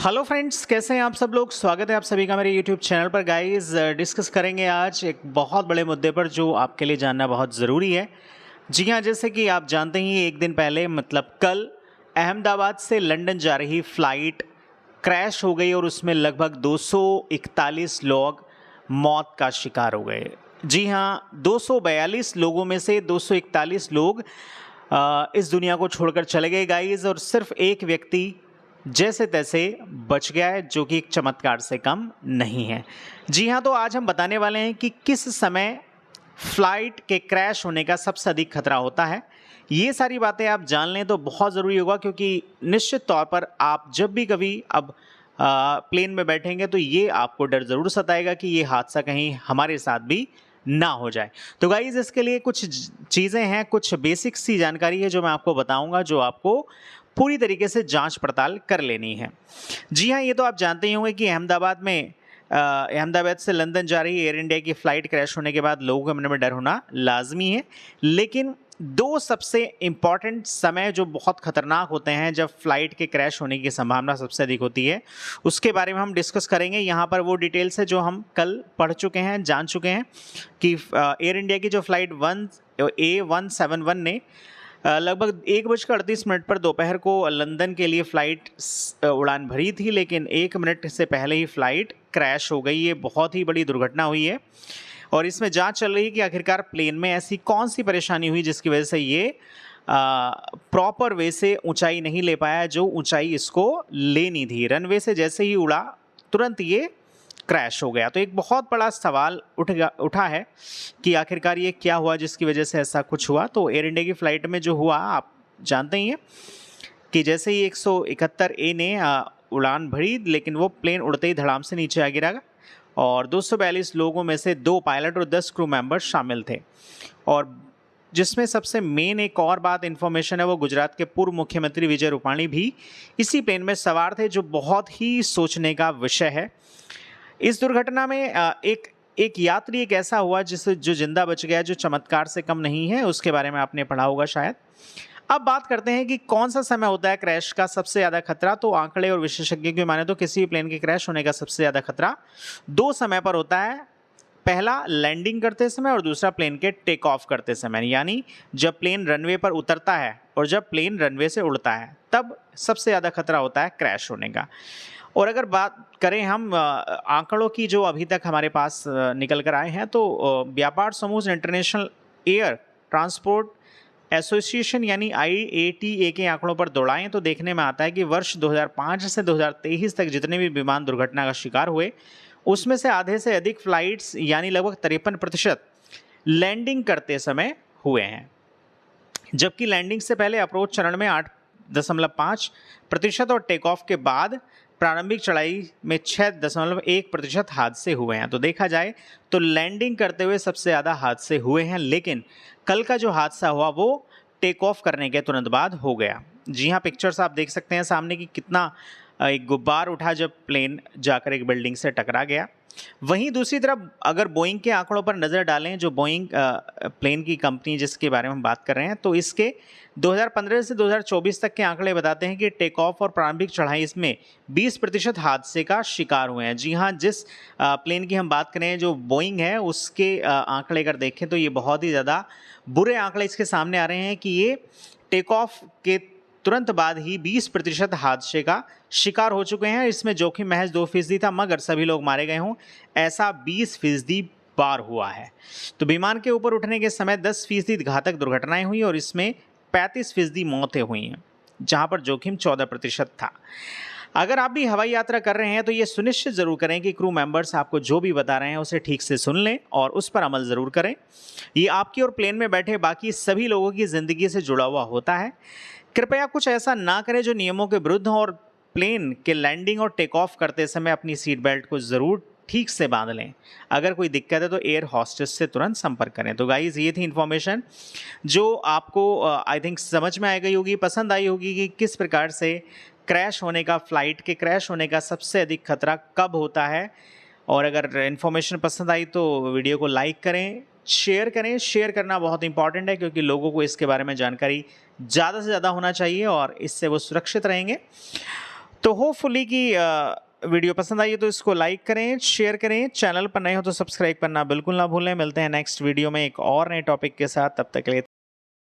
Hello friends, कैसे हैं आप सब लोग। स्वागत है आप सभी का मेरे यूट्यूब चैनल पर। गाइस, डिस्कस करेंगे आज एक बहुत बड़े मुद्दे पर जो आपके लिए जानना बहुत ज़रूरी है। जी हाँ, जैसे कि आप जानते ही एक दिन पहले मतलब कल अहमदाबाद से लंदन जा रही फ़्लाइट क्रैश हो गई और उसमें लगभग 241 लोग मौत का शिकार हो गए। जी हाँ, 242 लोगों में से 241 लोग इस दुनिया को छोड़कर चले गए गाइस, और सिर्फ एक व्यक्ति जैसे तैसे बच गया है, जो कि एक चमत्कार से कम नहीं है। जी हाँ, तो आज हम बताने वाले हैं कि किस समय फ्लाइट के क्रैश होने का सबसे अधिक खतरा होता है। ये सारी बातें आप जान लें तो बहुत ज़रूरी होगा, क्योंकि निश्चित तौर पर आप जब भी कभी अब प्लेन में बैठेंगे तो ये आपको डर ज़रूर सताएगा कि ये हादसा कहीं हमारे साथ भी ना हो जाए। तो गाइज, इसके लिए कुछ चीज़ें हैं, कुछ बेसिक सी जानकारी है जो मैं आपको बताऊंगा, जो आपको पूरी तरीके से जांच पड़ताल कर लेनी है। जी हाँ, ये तो आप जानते ही होंगे कि अहमदाबाद से लंदन जा रही एयर इंडिया की फ़्लाइट क्रैश होने के बाद लोगों के मन में डर होना लाजमी है। लेकिन दो सबसे इम्पॉर्टेंट समय जो बहुत खतरनाक होते हैं जब फ्लाइट के क्रैश होने की संभावना सबसे अधिक होती है, उसके बारे में हम डिस्कस करेंगे। यहाँ पर वो डिटेल्स है जो हम कल पढ़ चुके हैं, जान चुके हैं कि एयर इंडिया की जो फ्लाइट A171 ने लगभग 1:38 पर दोपहर को लंदन के लिए फ़्लाइट उड़ान भरी थी, लेकिन 1 मिनट से पहले ही फ़्लाइट क्रैश हो गई। ये बहुत ही बड़ी दुर्घटना हुई है और इसमें जांच चल रही है कि आखिरकार प्लेन में ऐसी कौन सी परेशानी हुई जिसकी वजह से ये प्रॉपर वे से ऊंचाई नहीं ले पाया जो ऊंचाई इसको लेनी थी। रनवे से जैसे ही उड़ा तुरंत ये क्रैश हो गया। तो एक बहुत बड़ा सवाल उठा है कि आखिरकार ये क्या हुआ जिसकी वजह से ऐसा कुछ हुआ। तो एयर इंडिया की फ़्लाइट में जो हुआ आप जानते ही हैं कि जैसे ही 171A ने उड़ान भरी, लेकिन वो प्लेन उड़ते ही धड़ाम से नीचे आ गिरा और 242 लोगों में से 2 पायलट और 10 क्रू मेंबर्स शामिल थे। और जिसमें सबसे मेन एक और बात इन्फॉर्मेशन है, वो गुजरात के पूर्व मुख्यमंत्री विजय रूपाणी भी इसी प्लेन में सवार थे, जो बहुत ही सोचने का विषय है। इस दुर्घटना में एक यात्री एक ऐसा हुआ जो जिंदा बच गया, जो चमत्कार से कम नहीं है। उसके बारे में आपने पढ़ा होगा शायद। अब बात करते हैं कि कौन सा समय होता है क्रैश का सबसे ज़्यादा खतरा। तो आंकड़े और विशेषज्ञों की माने तो किसी भी प्लेन के क्रैश होने का सबसे ज़्यादा खतरा 2 समय पर होता है। पहला लैंडिंग करते समय और दूसरा प्लेन के टेक ऑफ करते समय, यानी जब प्लेन रनवे पर उतरता है और जब प्लेन रनवे से उड़ता है, तब सबसे ज़्यादा खतरा होता है क्रैश होने का। और अगर बात करें हम आंकड़ों की जो अभी तक हमारे पास निकल कर आए हैं, तो व्यापार समूह इंटरनेशनल एयर ट्रांसपोर्ट एसोसिएशन यानी IATA के आंकड़ों पर दौड़ाएं तो देखने में आता है कि वर्ष 2005 से 2023 तक जितने भी विमान दुर्घटना का शिकार हुए, उसमें से आधे से अधिक फ्लाइट्स यानी लगभग 53% लैंडिंग करते समय हुए हैं, जबकि लैंडिंग से पहले अप्रोच चरण में 8.5% और टेक ऑफ के बाद प्रारंभिक चढ़ाई में 6.1% हादसे हुए हैं। तो देखा जाए तो लैंडिंग करते हुए सबसे ज़्यादा हादसे हुए हैं, लेकिन कल का जो हादसा हुआ वो टेक ऑफ करने के तुरंत बाद हो गया। जी हाँ, पिक्चर्स आप देख सकते हैं सामने की कितना एक गुब्बार उठा जब प्लेन जाकर एक बिल्डिंग से टकरा गया। वहीं दूसरी तरफ अगर बोइंग के आंकड़ों पर नज़र डालें, जो बोइंग प्लेन की कंपनी जिसके बारे में हम बात कर रहे हैं, तो इसके 2015 से 2024 तक के आंकड़े बताते हैं कि टेक ऑफ और प्रारंभिक चढ़ाई इसमें 20% हादसे का शिकार हुए हैं। जी हाँ, जिस प्लेन की हम बात करें जो बोइंग है, उसके आंकड़े अगर देखें तो ये बहुत ही ज़्यादा बुरे आंकड़े इसके सामने आ रहे हैं कि ये टेक ऑफ के तुरंत बाद ही 20% हादसे का शिकार हो चुके हैं। इसमें जोखिम महज 2% था, मगर सभी लोग मारे गए हों ऐसा 20% बार हुआ है। तो विमान के ऊपर उठने के समय 10% घातक दुर्घटनाएं हुई और इसमें 35% मौतें हुई हैं, जहां पर जोखिम 14% था। अगर आप भी हवाई यात्रा कर रहे हैं तो ये सुनिश्चित जरूर करें कि क्रू मेंबर्स आपको जो भी बता रहे हैं उसे ठीक से सुन लें और उस पर अमल ज़रूर करें। ये आपकी और प्लेन में बैठे बाकी सभी लोगों की ज़िंदगी से जुड़ा हुआ होता है। कृपया कुछ ऐसा ना करें जो नियमों के विरुद्ध हो और प्लेन के लैंडिंग और टेक ऑफ करते समय अपनी सीट बेल्ट को ज़रूर ठीक से बांध लें। अगर कोई दिक्कत है तो एयर हॉस्टेस से तुरंत संपर्क करें। तो गाइज, ये थी इन्फॉर्मेशन जो आपको आई थिंक समझ में आ गई होगी, पसंद आई होगी कि किस प्रकार से क्रैश होने का, फ्लाइट के क्रैश होने का सबसे अधिक खतरा कब होता है। और अगर इन्फॉर्मेशन पसंद आई तो वीडियो को लाइक करें, शेयर करें। शेयर करना बहुत इंपॉर्टेंट है क्योंकि लोगों को इसके बारे में जानकारी ज़्यादा से ज़्यादा होना चाहिए और इससे वो सुरक्षित रहेंगे। तो होपफुली कि वीडियो पसंद आई है तो इसको लाइक करें, शेयर करें, चैनल पर नए हो तो सब्सक्राइब करना बिल्कुल ना भूलें। मिलते हैं नेक्स्ट वीडियो में एक और नए टॉपिक के साथ, तब तक के लिए